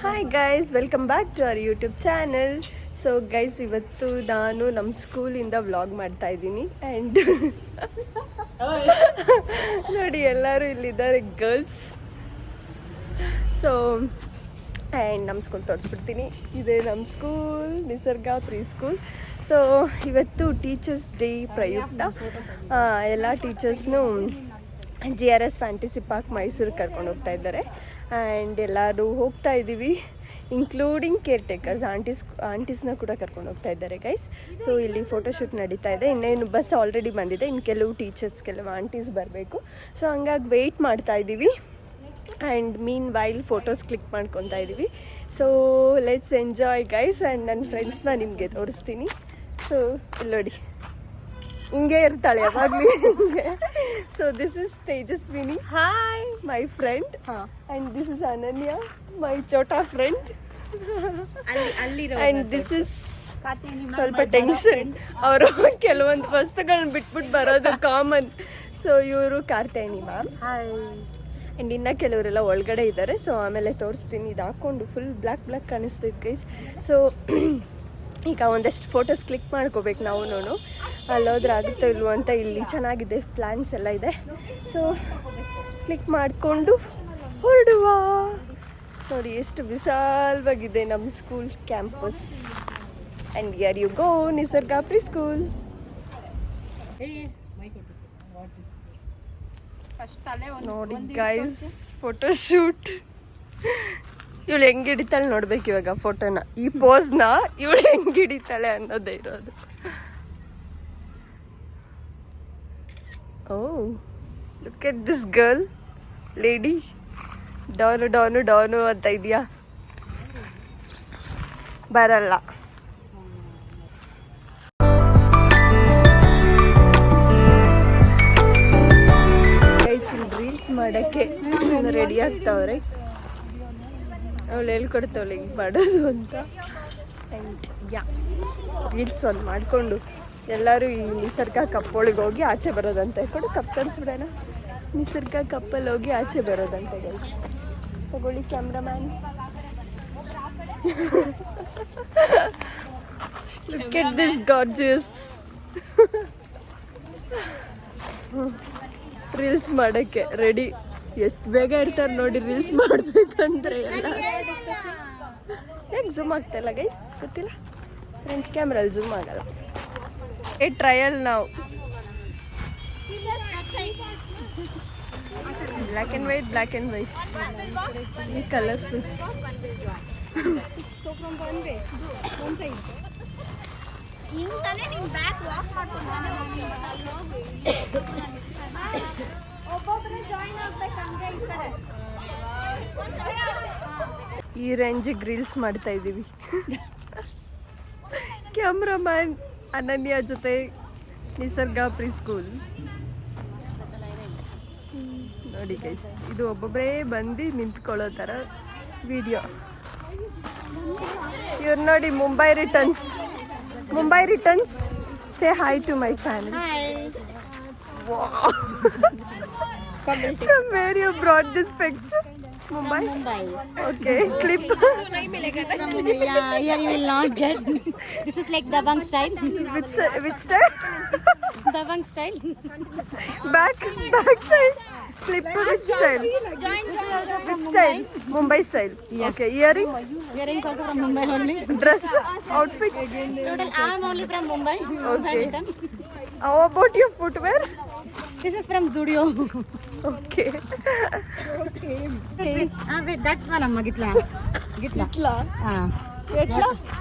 Hi guys, welcome back to our YouTube channel. So guys, ಇವತ್ತು ನಾನು ನಮ್ಮ ಸ್ಕೂಲಿಂದ ವ್ಲಾಗ್ ಮಾಡ್ತಾ ಇದ್ದೀನಿ. ಆ್ಯಂಡ್ ನೋಡಿ, ಎಲ್ಲರೂ ಇಲ್ಲಿದ್ದಾರೆ ಗರ್ಲ್ಸ್. ಸೊ ಆ್ಯಂಡ್ ನಮ್ಮ ಸ್ಕೂಲ್ ತೋರಿಸ್ಬಿಡ್ತೀನಿ. ಇದೇ ನಮ್ಮ ಸ್ಕೂಲ್, ನಿಸರ್ಗ ಪ್ರೀ ಸ್ಕೂಲ್. ಸೊ ಇವತ್ತು ಟೀಚರ್ಸ್ ಡೇ ಪ್ರಯುಕ್ತ ಎಲ್ಲ ಟೀಚರ್ಸ್ನೂ GRS ಫ್ಯಾಂಟಸಿ ಪಾರ್ಕ್ ಮೈಸೂರಿಗೆ ಕರ್ಕೊಂಡು ಹೋಗ್ತಾ ಇದ್ದಾರೆ. ಆ್ಯಂಡ್ ಎಲ್ಲರೂ ಹೋಗ್ತಾ ಇದ್ದೀವಿ, ಇನ್ಕ್ಲೂಡಿಂಗ್ ಕೇರ್ ಟೇಕರ್ಸ್ ಆಂಟೀಸ್ನ ಕೂಡ ಕರ್ಕೊಂಡು ಹೋಗ್ತಾ ಇದ್ದಾರೆ ಗೈಸ್. ಸೊ ಇಲ್ಲಿ ಫೋಟೋಶೂಟ್ ನಡೀತಾ ಇದೆ. ಇನ್ನೇನು ಬಸ್ ಆಲ್ರೆಡಿ ಬಂದಿದೆ, ಇನ್ನು ಕೆಲವು ಟೀಚರ್ಸ್, ಕೆಲವು ಆಂಟೀಸ್ ಬರಬೇಕು. ಸೊ ಹಂಗಾಗಿ ವೆಯ್ಟ್ ಮಾಡ್ತಾ ಇದ್ದೀವಿ. And mean while photos click ಮಾಡ್ಕೊತಾ ಇದ್ದೀವಿ. So let's enjoy guys. And ನನ್ನ ಫ್ರೆಂಡ್ಸ್ನ ನಿಮಗೆ ತೋರಿಸ್ತೀನಿ. ಸೊ ಇಲ್ಲಿ ನೋಡಿ, ಹಿಂಗೆ ಇರ್ತಾಳೆ ಯಾವಾಗಲೂ ಹಿಂಗೆ. So this is Tejaswini, hi, my friend. And this is ಅನನ್ಯ, ಮೈ ಚೋಟಾ ಫ್ರೆಂಡ್. ಆ್ಯಂಡ್ ದಿಸ್ ಇಸ್ ಸ್ವಲ್ಪ ಟೆನ್ಷನ್, ಅವರು ಕೆಲವೊಂದು ವಸ್ತುಗಳನ್ನ ಬಿಟ್ಬಿಟ್ಟು ಬರೋದು ಕಾಮನ್. ಸೊ ಇವರು ಕಾರ್ತೇನಿ ಮ್ಯಾಮ್. ಹಾಯ್. ಆ್ಯಂಡ್ ಇನ್ನು ಕೆಲವರೆಲ್ಲ ಒಳಗಡೆ ಇದ್ದಾರೆ. ಸೊ ಆಮೇಲೆ ತೋರಿಸ್ತೀನಿ. ಇದು ಹಾಕ್ಕೊಂಡು ಫುಲ್ ಬ್ಲ್ಯಾಕ್ ಕಾಣಿಸ್ತೈತೆ ಗೈಸ್. ಸೊ ಈಗ ಒಂದಷ್ಟು ಫೋಟೋಸ್ ಕ್ಲಿಕ್ ಮಾಡ್ಕೋಬೇಕು ನಾವು. ಅಲ್ಲೋದ್ರೆ ಆಗುತ್ತೋ ಇಲ್ವೋ ಅಂತ. ಇಲ್ಲಿ ಚೆನ್ನಾಗಿದೆ, ಪ್ಲ್ಯಾನ್ಸ್ ಎಲ್ಲ ಇದೆ. ಸೊ ಕ್ಲಿಕ್ ಮಾಡಿಕೊಂಡು ಹೊರಡುವ. ನೋಡಿ ಎಷ್ಟು ವಿಶಾಲವಾಗಿದೆ ನಮ್ಮ school campus. And here you go, Nisarga pre school. ನೋಡಿ ಗೈಸ್, ಫೋಟೋಶೂಟ್. ಇವಳು ಹೆಂಗೆ ಹಿಡಿತಾಳೆ ನೋಡ್ಬೇಕು ಇವಾಗ ಫೋಟೋನ. ಈ ಪೋಸ್ನ ಇವಳು ಹೆಂಗೆ ಹಿಡಿತಾಳೆ ಅನ್ನೋದೇ ಇರೋದು. Oh, look at this girl, lady. Don ಅಂತ ಇದೆಯಾ? ಬರಲ್ಲ. ರೀಲ್ಸ್ ಮಾಡೋಕ್ಕೆ ರೆಡಿ ಆಗ್ತಾವ್ರೆ. ಅವಳು ಹೇಳ್ಕೊಡ್ತಾವಳೆ ಹಿಂಗೆ ಮಾಡೋದು ಅಂತ. ಆ್ಯಂಡ್ ಯಾ, ರೀಲ್ಸ್ ಒಂದು ಮಾಡಿಕೊಂಡು ಎಲ್ಲರೂ ಈ ನಿಸರ್ಗ ಕಪ್ಪೊಳಗೆ ಹೋಗಿ ಆಚೆ ಬರೋದಂತ. ಹೇಳ್ಕೊಂಡು ಕಪ್ ತರಿಸ್ಬಿಡೋಣ. ನಿಸರ್ಗ ಕಪ್ಪಲ್ಲಿ ಹೋಗಿ ಆಚೆ ಬರೋದಂತೆ ಗೈಸ್. ತಗೊಳ್ಳಿ cameraman. Look at this gorgeous. Reels ಮಾಡೋಕ್ಕೆ ರೆಡಿ. ಎಷ್ಟು ಬೇಗ ಇರ್ತಾರೆ ನೋಡಿ ರೀಲ್ಸ್ ಮಾಡಬೇಕಂದ್ರೆ ಎಲ್ಲ. ಯಾಕೆ ಝೂಮ್ ಆಗ್ತಾಯಿಲ್ಲ ಗೈಸ್ ಗೊತ್ತಿಲ್ಲ. ಫ್ರಂಟ್ ಕ್ಯಾಮ್ರಲ್ಲಿ ಝೂಮ್ ಆಗಲ್ಲ. ಟ್ರಯಲ್ ನಾವು ಬ್ಲ್ಯಾಕ್ ಆ್ಯಂಡ್ ವೈಟ್ ಈ ಕಲರ್ಫುಲ್. ಈ ರೇಂಜಿಗೆ ರೀಲ್ಸ್ ಮಾಡ್ತಾ ಇದ್ದೀವಿ. ಕ್ಯಾಮ್ರಾಮ್ಯಾನ್ ಅನನ್ಯ ಜೊತೆ ನಿಸರ್ಗ ಪ್ರೀ ಸ್ಕೂಲ್. ನೋಡಿ ಗೈಸ್, ಇದು ಒಬ್ಬೊಬ್ಬರೇ ಬಂದು ನಿಂತ್ಕೊಳ್ಳೋ ಥರ ವಿಡಿಯೋ. ಇವ್ರು ನೋಡಿ, Mumbai returns. Say hi to my channel. From where you brought this pics? Mumbai. Okay, clip. Yeah, here you will not get. This is like Dabang style. Which style? Dabang style. Back side. Clip which style? Which style? Mumbai style. Yes. Okay, earrings. Earrings also from Mumbai only. Dress, outfit. Total, I am only from Mumbai. Okay. How about your footwear? This is from Zudio. Okay. Same. Wait, that one amma gitla. Itla.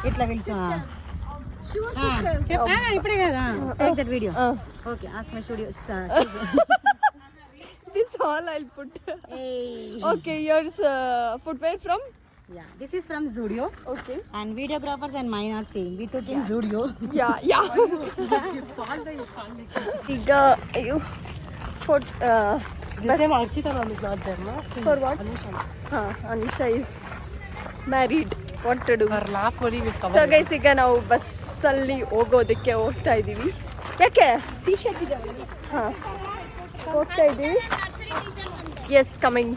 Itla will show. Ipade kada. Take that video. Okay, ask my studio. This all I'll put. Hey. Okay, yours footwear from? Yeah, this is from Zudio. Okay. And videographers and mine are same. We took in Zudio. Yeah. ಈಗ ಅಯ್ಯೋ Arshita ma'am is not there, no? For what? Anisha is married. What to do? Her laugh only will cover. So guys, ಈಗ ನಾವು ಬಸ್ಸಲ್ಲಿ ಹೋಗೋದಕ್ಕೆ ಹೋಗ್ತಾ ಇದ್ದೀವಿ. ಯಾಕೆ T shirt ಇದೆ? ಹಾಂ, ಹೋಗ್ತಾ ಇದ್ದೀವಿ. Yes, coming.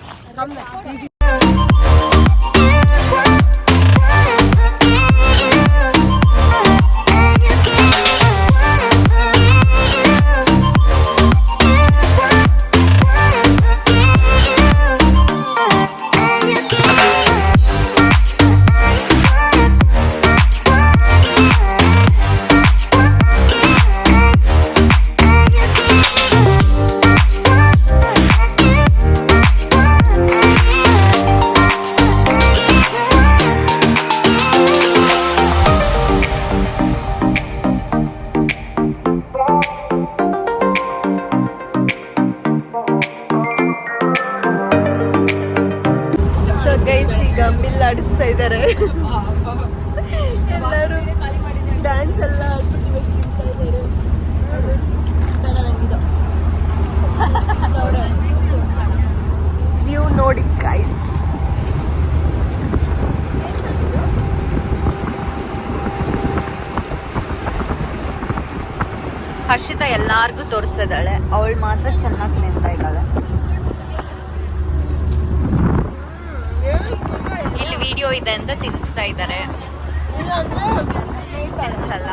ತೋರಿಸ್ತಾ ಇದ್ದಾರೆ. ಎಲ್ಲರೂ ಡ್ಯಾನ್ಸ್ ಎಲ್ಲ ಆಡ್ಬಿಟ್ಟು ಇವಾಗ ತಿಂತಾ ಇದ್ದಾರೆ. ವ್ಯೂ ನೋಡಿ ಗೈಸ್. ಹರ್ಷಿತಾ ಎಲ್ಲಾರ್ಗೂ ತೋರಿಸ್ತಾ ಇದ್ದಾಳೆ, ಅವಳು ಮಾತ್ರ ಚೆನ್ನಾಗಿ ನಿಂತ ಇದ್ದಾಳೆ. ಇಲ್ಲಿ ವಿಡಿಯೋ ಇದೆ ಅಂತ ತಿನ್ನಿಸ್ತಾ ಇದ್ದಾರೆ. ತಿನ್ಸಲ್ಲ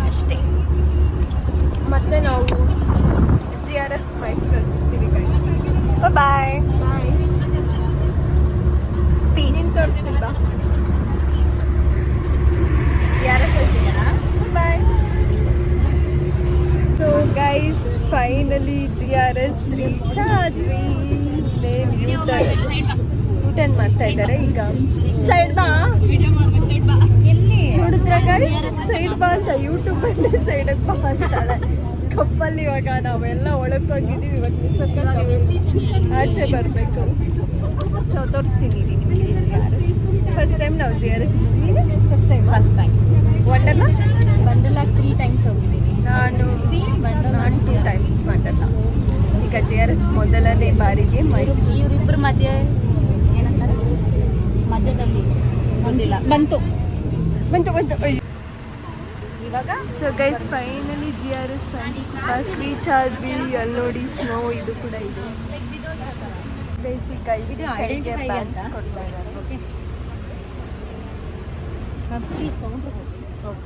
ಅಷ್ಟೇ. ಮತ್ತೆ ನಾವು GRS ಮೈಸೂರಲ್ಲಿ ಸಿಗ್ತೀವಿ ಗೈಸ್. Bye bye. ಪೀಸ್. ತೋರಿಸ್ತಿಲ್ವಾ? GRS ಅಲ್ಲಿ ಸಿಗೋಣ. ಬಾಯ್. So guys finally GRS reach ಆದ್ವಿ. ರಿಟರ್ನ್ ಮಾಡ್ತಾ ಇದ್ದಾರೆ ಈಗ. ಸೈಡ್ ಬಾ ನೋಡಿದ್ರ ಗೈಸ್, ಸೈಡ್ ಬಾ ಅಂತ ಯೂಟ್ಯೂಬ್ ಅಲ್ಲಿ ಸೈಡ್ ಬಾ ಅಂತಾಳೆ. ಕಪ್ಪಲ್ಲಿ ಇವಾಗ ನಾವೆಲ್ಲ ಒಳಗೆ ಹೋಗಿದ್ದೀವಿ. ಇವಾಗ ಆಚೆ ಬರಬೇಕು. ಸೊ ತೋರಿಸ್ತೀನಿ ನಿಮಗೆ GRS. ಫಸ್ಟ್ ಟೈಮ್ ನಾವು GRS first time Wonderla 3 times ಹೋಗಿದ್ದೀನಿ ನಾನು 2 times ವಂಡರ್ಲಾ. ಈಗ GRS ಮೊದಲನೇ ಬಾರಿಗೆ ಮೈಸೂರು. ಇವರಿಬ್ಬರ ಮಧ್ಯೆ ಏನಂತಾರೆ, ಮಧ್ಯದಲ್ಲಿ ಬಂತು ಇವಾಗ. So guys finally GRS reach ಆದ್ವಿ. ಅಲ್ಲಿ ನೋಡಿ ಸ್ನೋ ಇದು ಕೂಡ ಇದೆ ಗೈಸ್. ಈಗ ಐಡೆಂಟಿಫೈ ಅಂತ ಕೊಡ್ತಾ ಇದ್ದಾರೆ. ಓಕೆ ಪ್ಲೀಸ್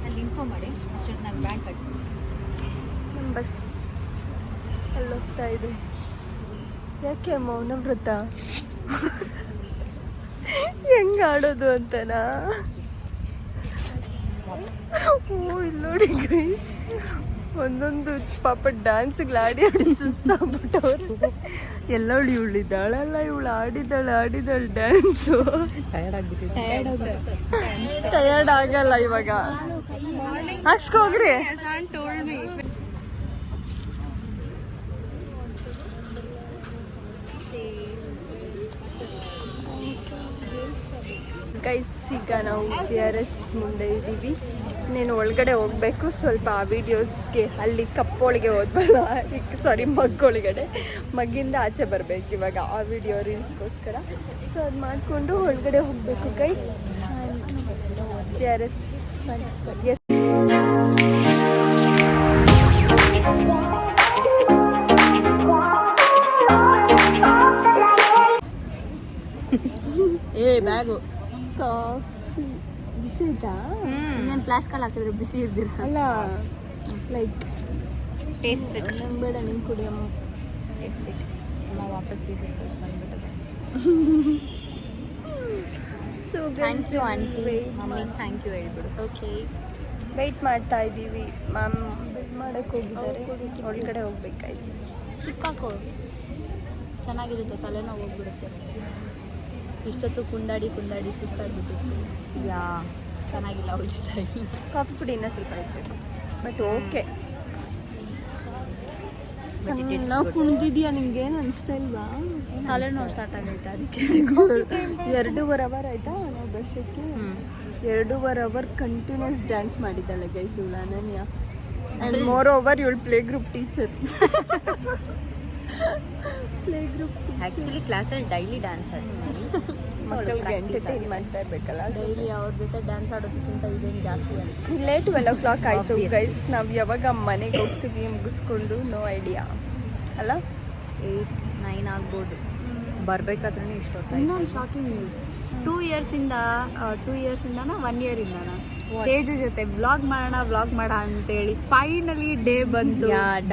ಅಲ್ಲಿ ಇನ್ಫಾರ್ಮ್ ಮಾಡಿ ಅಷ್ಟೊತ್ತು ನಾನು ಬ್ಯಾಂಕ್ ಕಟ್ಟಿ. ನಮ್ಮ ಬಸ್ ಅಲ್ಲಿ ಹೋಗ್ತಾ ಇದೆ. ಯಾಕೆ ಮೌನ ವ್ರತ ಹೆಂಗ್ ಆಡೋದು ಅಂತನಾ? ಓ ಇಲ್ಲಿ ನೋಡಿ ಗೈಸ್, ಒಂದೊಂದು ಪಾಪ ಡ್ಯಾನ್ಸ್ಗಳು ಆಡಿ ಸುಸ್ತಾಗ್ಬಿಟ್ಟವ್ರು. ಎಲ್ಲವಳು ಇವಳಿದ್ದಾಳಲ್ಲ, ಇವಳು ಆಡಿದಾಳೆ ಡ್ಯಾನ್ಸು. ಟಯರ್ಡ್ ಆಗಲ್ಲ ಇವಾಗ. ಹಾಕ್ಸ್ಕೋಗ್ರಿ. ಗೈಸ್ ಈಗ ನಾವು GRS ಮುಂದೆ ಇದ್ದೀವಿ. ನೀನು ಒಳಗಡೆ ಹೋಗ್ಬೇಕು. ಸ್ವಲ್ಪ ಆ ವಿಡಿಯೋಸ್ಗೆ ಅಲ್ಲಿ ಕಪ್ಪೊಳಗೆ ಹೋದ್ವಲ್ಲ, ಸಾರಿ ಮಗ್ಗೊಳಗಡೆ, ಮಗ್ಗಿಂದ ಆಚೆ ಬರಬೇಕು ಇವಾಗ ಆ ವಿಡಿಯೋ ರೀಲ್ಸ್ಗೋಸ್ಕರ. ಸೊ ಅದು ಮಾಡಿಕೊಂಡು ಒಳಗಡೆ ಹೋಗಬೇಕು guys. GRS yes. Bag coffee ಬಿಸಿ ಆಯ್ತಾ? ಇನ್ನೇನು ಫ್ಲಾಸ್ಕಲ್ಲಿ ಹಾಕಿದ್ರೆ ಬಿಸಿ ಇರ್ದಿರ ಅಲ್ಲ, ಲೈಕ್ ಟೇಸ್ಟ್ ಇಟ್. ನಂಗೆ ಬೇಡ, ನಿಂಗೆ ಕುಡಿಯಮ್ಮ. Taste it. ಅಮ್ಮ ವಾಪಸ್ ಬಂದ್ಬಿಟ್ಟದೆ. So thank you aunty. Mummy thank you ಹೇಳ್ಬಿಡು. ಓಕೆ, ವೆಯ್ಟ್ ಮಾಡ್ತಾ ಇದ್ದೀವಿ. ಮ್ಯಾಮ್ ಬಿಲ್ ಮಾಡೋಕ್ಕೆ ಹೋಗಿದ್ದಾರೆ. ಒಳಗಡೆ ಹೋಗ್ಬೇಕಾಯ್ತು. ಸಿಕ್ಕಾಕೋ ಚೆನ್ನಾಗಿರುತ್ತೆ, ತಲೆನೋವು ಹೋಗ್ಬಿಡುತ್ತೆ. ಇಷ್ಟೊತ್ತು ಕುಂದಾಡಿ ಸುಸ್ತಾಗ್ಬಿಟ್ಟಿತ್ತು. ಯಾ ಚೆನ್ನಾಗಿಲ್ಲ, ಅವಳು ಇಷ್ಟ ಇಲ್ಲ. ಕಾಫಿ ಪುಡಿ ಇನ್ನೂ ಸ್ವಲ್ಪ ಇರಬೇಕು, ಬಟ್ ಓಕೆ. ಚೆನ್ನಾಗಿ ಕುಣಿದಿದ್ಯಾ? ನಿಂಗೇನು ಅನಿಸ್ತಾ ಇಲ್ವಾ? ತಲೆನೋವು ಸ್ಟಾರ್ಟ್ ಆಗೈತೆ ಅದಕ್ಕೆ. 2.5 hour ಆಯಿತಾ ನಾವು ಬಸ್ಸಕ್ಕೆ. 2.5 hour ಕಂಟಿನ್ಯೂಸ್ ಡ್ಯಾನ್ಸ್ ಮಾಡಿದ್ದಾಳೆ ಗೈಸ್ ಇವಳು ಅನನ್ಯ. ಆ್ಯಂಡ್ ಮೋರ್ ಓವರ್ ಇವಳು play group teacher. Play group actually ಕ್ಲಾಸಲ್ಲಿ ಡೈಲಿ ಡ್ಯಾನ್ಸ್ ಮಕ್ಕಳಿಗೆ ಎಂಟರ್ಟೈನ್ ಮಾಡ್ತಾ ಇರಬೇಕಲ್ಲ. ಡೈಲಿ ಅವ್ರ ಜೊತೆ ಡ್ಯಾನ್ಸ್ ಆಡೋದಕ್ಕಿಂತ ಇದೇನು ಜಾಸ್ತಿ ಅನಿಸ್ತು. ಇಲ್ಲೇ 12 o'clock ಆಯಿತು ಗೈಸ್. ನಾವು ಯಾವಾಗ ಮನೆಗೆ ಹೋಗ್ತೀವಿ ಮುಗಿಸ್ಕೊಂಡು ನೋ ಐಡಿಯಾ ಅಲ್ಲ. 8-9 ಆಗ್ಬೋದು. ಬರಬೇಕಾದ್ರೂ ಇಷ್ಟೊತ್ತು. ಇನ್ನೊಂದು ಶಾಕಿಂಗ್ ನ್ಯೂಸ್, 2 yearsಇಂದನಾ 1 yearಇಂದನಾ ತೇಜು ಜೊತೆ ವ್ಲಾಗ್ ಮಾಡೋಣ ಅಂತೇಳಿ ಫೈನಲಿ ಡೇ ಬಂತು.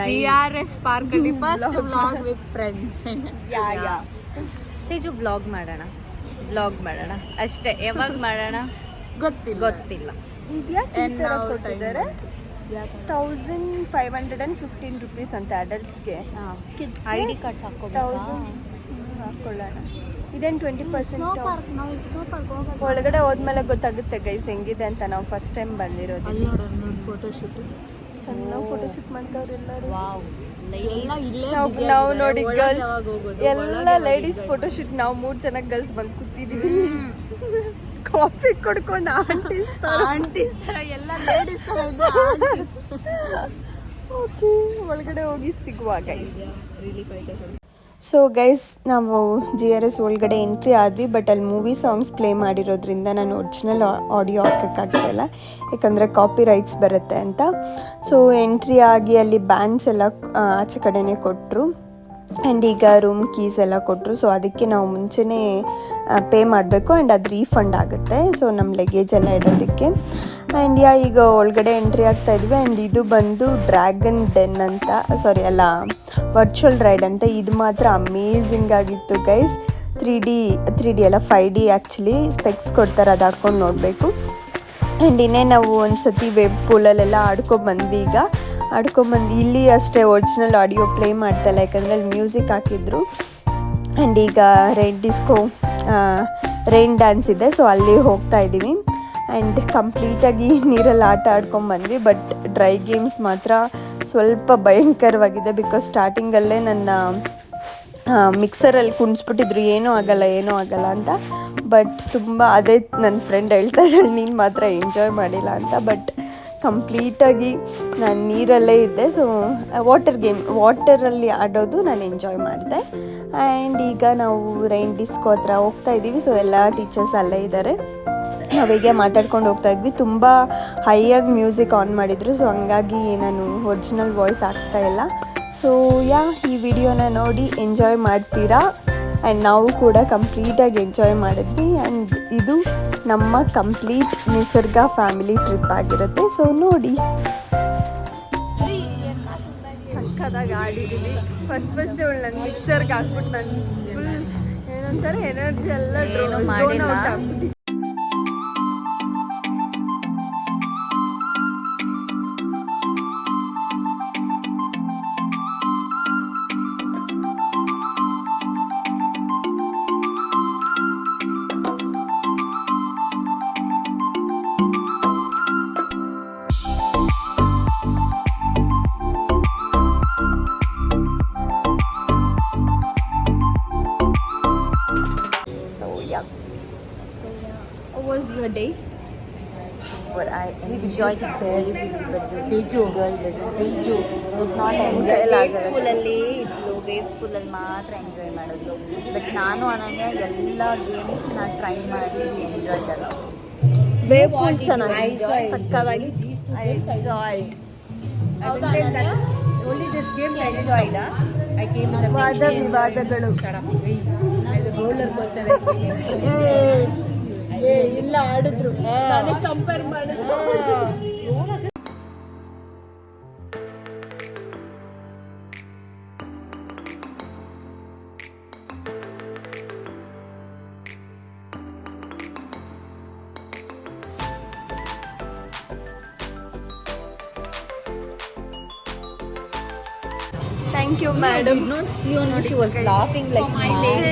GRS ಪಾರ್ಕಲ್ಲಿ first vlog with friends. Teju vlog ಮಾಡೋಣ ಅಷ್ಟೇ. ಯಾವಾಗ ಮಾಡೋಣ ಗೊತ್ತಿಲ್ಲ. ಕೊಟ್ಟಿದ್ದಾರೆ 1515 rupees ಅಂತ ಅಡಲ್ಟ್ಸ್ಗೆ. ಕಿಡ್ಸ್ ID ಕಾರ್ಡ್ಸ್ ಹಾಕೊಳ್ಳೋಣ. ಇದೇನು 20% ಒಳಗಡೆ ಹೋದ್ಮೇಲೆ ಗೊತ್ತಾಗುತ್ತೆ ಗೈಸ್ ಹೆಂಗಿದೆ ಅಂತ. ನಾವು ಫಸ್ಟ್ ಟೈಮ್ ಬಂದಿರೋದು. ಅಲ್ಲಿ ನೋಡಿ ಫೋಟೋಶೂಟ್ ಚೆನ್ನಾಗಿ ಫೋಟೋಶೂಟ್ ಮಾಡ್ತಾವ್ರೆ ಎಲ್ಲರೂ. ವಾವ್, ನಾವು ನೋಡಿ ಗರ್ಲ್ಸ್ ಎಲ್ಲ ಲೇಡೀಸ್ ಫೋಟೋಶೂಟ್ ನಾವು 3 ಜನ ಗರ್ಲ್ಸ್ ಬಂದು ಕೂತಿದೀವಿ. ಕಾಫಿ ಕೊಡ್ಕೊಂಡು ಆಂಟೀಸ್ ಎಲ್ಲ ಲೇಡೀಸ್ ಓಕೆ, ಒಳಗಡೆ ಹೋಗಿ ಸಿಗುವ ಗೈಸ್. ಸೊ ಗೈಸ್, ನಾವು GRS ಒಳಗಡೆ ಎಂಟ್ರಿ ಆದ್ವಿ. ಬಟ್ ಅಲ್ಲಿ ಮೂವಿ ಸಾಂಗ್ಸ್ ಪ್ಲೇ ಮಾಡಿರೋದ್ರಿಂದ ನಾನು ಒರಿಜಿನಲ್ ಆಡಿಯೋ ಹಾಕೋಕ್ಕಾಗ್ತಾಯಿಲ್ಲ, ಯಾಕಂದರೆ ಕಾಪಿ ರೈಟ್ಸ್ ಬರುತ್ತೆ ಅಂತ. ಸೊ ಎಂಟ್ರಿ ಆಗಿ ಅಲ್ಲಿ ಬ್ಯಾಂಡ್ಸ್ ಎಲ್ಲ ಆಚೆ ಕಡೆನೇ ಕೊಟ್ಟರು. ಆ್ಯಂಡ್ ಈಗ ರೂಮ್ ಕೀಸ್ ಎಲ್ಲ ಕೊಟ್ಟರು. ಸೊ ಅದಕ್ಕೆ ನಾವು ಮುಂಚೆನೇ ಪೇ ಮಾಡಬೇಕು ಆ್ಯಂಡ್ ಅದು ರೀಫಂಡ್ ಆಗುತ್ತೆ. ಸೊ ನಮ್ಮ ಲಗೇಜ್ ಎಲ್ಲ ಇಡೋದಕ್ಕೆ. ಆ್ಯಂಡ್ ಈಗ ಒಳಗಡೆ ಎಂಟ್ರಿ ಆಗ್ತಾ ಇದ್ವಿ. ಆ್ಯಂಡ್ ಇದು ಬಂದು ಡ್ರ್ಯಾಗನ್ ಡೆನ್ ಅಂತ, ಸಾರಿ ಅಲ್ಲ, ವರ್ಚುವಲ್ ರೈಡ್ ಅಂತ. ಇದು ಮಾತ್ರ ಅಮೇಝಿಂಗ್ ಆಗಿತ್ತು ಗೈಸ್. 3D ಅಲ್ಲ 5D ಆ್ಯಕ್ಚುಲಿ. ಸ್ಪೆಕ್ಸ್ ಕೊಡ್ತಾರೆ, ಅದು ಹಾಕ್ಕೊಂಡು ನೋಡಬೇಕು. ಆ್ಯಂಡ್ ಇನ್ನೇ ನಾವು ಒಂದು ಸತಿ ವೆಬ್ ಪೂಲಲ್ಲೆಲ್ಲ ಆಡ್ಕೊಂಬಂದ್ವಿ. ಈಗ ಆಡ್ಕೊಂಬಂದು ಇಲ್ಲಿ ಅಷ್ಟೇ ಒರಿಜಿನಲ್ ಆಡಿಯೋ ಪ್ಲೇ ಮಾಡ್ತಾಯಿಲ್ಲ, ಯಾಕಂದರೆ ಅಲ್ಲಿ ಮ್ಯೂಸಿಕ್ ಹಾಕಿದ್ರು. ಆ್ಯಂಡ್ ಈಗ ರೈನ್ ಡ್ಯಾನ್ಸ್ ಇದೆ, ಸೊ ಅಲ್ಲಿ ಹೋಗ್ತಾ ಇದ್ದೀವಿ. ಆ್ಯಂಡ್ ಕಂಪ್ಲೀಟಾಗಿ ನೀರಲ್ಲಿ ಆಟ ಆಡ್ಕೊಂಬಂದ್ವಿ. ಬಟ್ ಡ್ರೈ ಗೇಮ್ಸ್ ಮಾತ್ರ ಸ್ವಲ್ಪ ಭಯಂಕರವಾಗಿದೆ. ಬಿಕಾಸ್ ಸ್ಟಾರ್ಟಿಂಗಲ್ಲೇ ನನ್ನ ಮಿಕ್ಸರಲ್ಲಿ ಕುಣಿಸ್ಬಿಟ್ಟಿದ್ರು, ಏನೂ ಆಗಲ್ಲ ಅಂತ. ಬಟ್ ತುಂಬ ಅದೇ ನನ್ನ ಫ್ರೆಂಡ್ ಹೇಳ್ತಾ ಇದ್ದಾಳೆ, ನೀನು ಮಾತ್ರ ಎಂಜಾಯ್ ಮಾಡಿಲ್ಲ ಅಂತ. ಬಟ್ ಕಂಪ್ಲೀಟಾಗಿ ನಾನು ನೀರಲ್ಲೇ ಇದ್ದೆ. ಸೊ ವಾಟರಲ್ಲಿ ಆಡೋದು ನಾನು ಎಂಜಾಯ್ ಮಾಡಿದೆ. ಆ್ಯಂಡ್ ಈಗ ನಾವು ರೈನ್ ಡಿಸ್ಕೋ ಹತ್ರ ಹೋಗ್ತಾ ಇದ್ದೀವಿ. ಸೊ ಎಲ್ಲ ಟೀಚರ್ಸ್ ಅಲ್ಲೇ ಇದ್ದಾರೆ. ನಾವೀಗೆ ಮಾತಾಡ್ಕೊಂಡು ಹೋಗ್ತಾ ಇದ್ವಿ. ತುಂಬ ಹೈಯಾಗಿ ಮ್ಯೂಸಿಕ್ ಆನ್ ಮಾಡಿದರು. ಸೊ ಹಂಗಾಗಿ ನಾನು ಒರಿಜಿನಲ್ ವಾಯ್ಸ್ ಆಗ್ತಾಯಿಲ್ಲ. ಸೊ ಈ ವಿಡಿಯೋನ ನೋಡಿ ಎಂಜಾಯ್ ಮಾಡ್ತೀರಾ. ಆ್ಯಂಡ್ ನಾವು ಕೂಡ ಕಂಪ್ಲೀಟಾಗಿ ಎಂಜಾಯ್ ಮಾಡಿದ್ವಿ. ಆ್ಯಂಡ್ ಇದು ನಮ್ಮ ಕಂಪ್ಲೀಟ್ ನಿಸರ್ಗ ಫ್ಯಾಮಿಲಿ ಟ್ರಿಪ್ ಆಗಿರುತ್ತೆ. ಸೊ ನೋಡಿ, ಸಕ್ಕದಾಗಿ ಆಡಿದ್ದೀವಿ. ಫಸ್ಟ್ ಅವಳು ನನ್ನ ಮಿಕ್ಸರ್ಗೆ ಹಾಕ್ಬಿಟ್ಟು ನನ್ನ ಫುಲ್ ಏನಂತಾರೆ ಎನರ್ಜಿ ಎಲ್ಲ ಝೋನ್ ಔಟ್ ಆಗ್ಬಿಟ್ಟು. How was your day? But I enjoyed it crazy, but this girl doesn't. Not enjoy. Wave pool ಅಲ್ಲಿ ಇದ್ಲು, ವೇವ್ಸ್ ಪೂಲಲ್ಲಿ ಮಾತ್ರ ಎಂಜಾಯ್ ಮಾಡಿದ್ಲು. ಬಟ್ ನಾನು ಅನನ್ಯ ಎಲ್ಲ ಗೇಮ್ಸ್ನ ಟ್ರೈ ಮಾಡಿ ಎಂಜಾಯ್ ಅಲ್ಲ. ವೇವ್ ಪೂಲ್ ಚೆನ್ನಾಗಿ ಸಕ್ಕದಾಗಿ ಎಂಜಾಯ್. ಹೌದಾ ಅನನ್ಯ? Only this game I enjoyed. I came in the ವಾದ ವಿವಾದಗಳು roller coaster. ಇಲ್ಲ ಆಡಿದ್ರು, ನಾನೇ ಕಂಪೇರ್ ಮಾಡಿದ್ರು. Thank you madam. Not see only she was laughing like mad.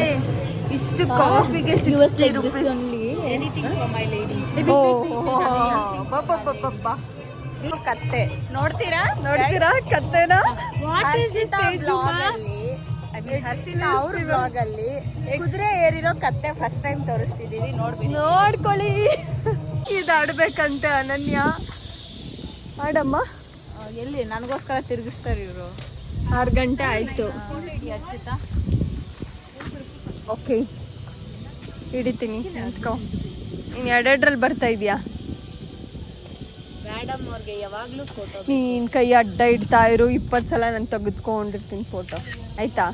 ಇಷ್ಟು ಕಾಫಿಗೆ ₹60 only. Anything for my ladies. ಕತ್ತೆ ನೋಡ್ತೀರಾ ಕತ್ತೆನಾ? ಹರ್ಷಿತಾ ಅವ್ರ ಬ್ಲಾಗ್ ಅಲ್ಲಿ ಕುದುರೆ ಏರಿರೋ ಕತ್ತೆ ಫಸ್ಟ್ ಟೈಮ್ ತೋರಿಸ್ತಿದೀವಿ, ನೋಡ್ಕೊಳ್ಳಿ. ಇದು ಆಡ್ಬೇಕಂತೆ ಅನನ್ಯ. ಆಡಮ್ಮ. ಎಲ್ಲಿ ನನಗೋಸ್ಕರ ತಿರುಗಿಸ್ತಾರೆ ಇವರು. 6 ಗಂಟೆ ಆಯ್ತು. ಹರ್ಷಿತಾ ಓಕೆ, ಹಿಡಿತೀನಿ ನಿಂತ್ಕೊ. ನೀನು ಎರಡೆರಡರಲ್ಲಿ ಬರ್ತಾ ಇದೆಯಾ? ಮೇಡಮ್ ಅವ್ರಿಗೆ ಯಾವಾಗಲೂ ಫೋಟೋ. ನೀನು ಕೈ ಅಡ್ಡ ಇಡ್ತಾ ಇರು, 20 ಸಲ ನಾನು ತೆಗೆದುಕೊಂಡಿರ್ತೀನಿ ಫೋಟೋ, ಆಯ್ತಾ?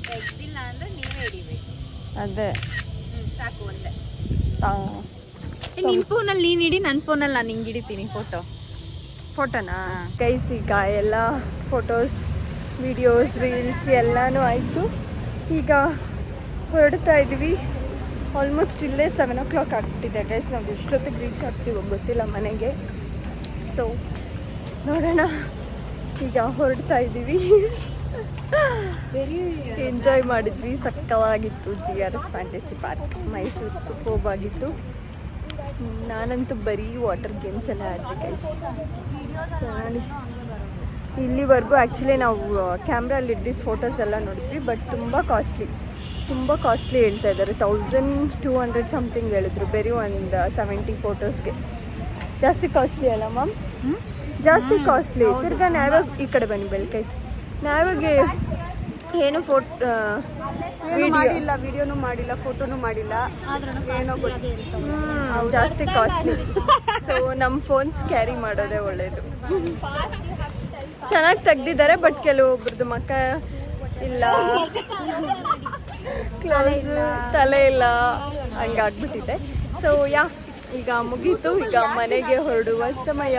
ತೆಗ್ದಿಲ್ಲ ಅಂದ್ರೆ ನೀವೇ ಹಿಡಿಬೇಕು. ಅದೇ ಸಾಕು ಒಂದೇ. ನಿನ್ನ ಫೋನಲ್ಲಿ ನೀನು ಹಿಡಿ, ನನ್ನ ಫೋನಲ್ಲಿ ನಾನು ಹಿಂಗೆ ಹಿಡಿತೀನಿ ಫೋಟೋನಾ? ಗೈಸ್, ಈಗ ಎಲ್ಲ ಫೋಟೋಸ್, ವಿಡಿಯೋಸ್, ರೀಲ್ಸ್ ಎಲ್ಲನೂ ಆಯಿತು. ಈಗ ಹೊರಡ್ತಾ ಇದ್ವಿ. ಆಲ್ಮೋಸ್ಟ್ ಇಲ್ಲೇ 7 o'clock ಆಗ್ಬಿಟ್ಟಿದೆ ಗೈಸ್. ನಾವು ಎಷ್ಟೊತ್ತಿಗೆ ರೀಚ್ ಆಗ್ತೀವೋ ಗೊತ್ತಿಲ್ಲ ಮನೆಗೆ. ಸೊ ನೋಡೋಣ, ಈಗ ಹೊರಡ್ತಾ ಇದ್ದೀವಿ. ಎಂಜಾಯ್ ಮಾಡಿದ್ವಿ, ಸಕ್ಕತ್ತಾಗಿತ್ತು. GRS fantasy park Mysuru superb ಆಗಿತ್ತು. ನಾನಂತೂ ಬರೀ ವಾಟರ್ ಗೇಮ್ಸ್ ಎಲ್ಲ ಆಡಿದೆ ಗೈಸ್. ಇಲ್ಲಿವರೆಗೂ ಆ್ಯಕ್ಚುಲಿ ನಾವು ಕ್ಯಾಮ್ರಲ್ಲಿ ಹಿಡ್ದಿದ್ದು ಫೋಟೋಸ್ ಎಲ್ಲ ನೋಡಿದ್ವಿ, ಬಟ್ ತುಂಬ ಕಾಸ್ಟ್ಲಿ ಹೇಳ್ತಾ ಇದ್ದಾರೆ. 1200 ಸಮಥಿಂಗ್ ಹೇಳಿದ್ರು ಬರೀ ಒಂದು 70 ಫೋಟೋಸ್ಗೆ. ಜಾಸ್ತಿ ಕಾಸ್ಟ್ಲಿ ಅಲ್ಲ ಮ್ಯಾಮ್? ಜಾಸ್ತಿ ಕಾಸ್ಟ್ಲಿ. ತಿರ್ಗಾ ನಾವಾಗ ಈ ಕಡೆ ಬನ್ನಿ ಬೆಳಕೈತೆ, ನಾವಾಗೆ ಏನು ಮಾಡಿಲ್ಲ, ವಿಡಿಯೋನು ಮಾಡಿಲ್ಲ, ಫೋಟೋನು ಮಾಡಿಲ್ಲ, ಏನೋ ಜಾಸ್ತಿ ಕಾಸ್ಟ್ಲಿ. ಸೊ ನಮ್ಮ ಫೋನ್ಸ್ ಕ್ಯಾರಿ ಮಾಡೋದೇ ಒಳ್ಳೇದು. ಚೆನ್ನಾಗಿ ತೆಗ್ದಿದ್ದಾರೆ, ಬಟ್ ಕೆಲವೊಬ್ರದ್ದು ಮಕ್ಕ ಇಲ್ಲ, ಕ್ಲೌಸ್ ತಲೆ ಇಲ್ಲ, ಹಂಗಾಗ್ಬಿಟ್ಟಿದೆ. ಸೊ ಈಗ ಮುಗೀತು, ಈಗ ಮನೆಗೆ ಹೊರಡುವ ಸಮಯ.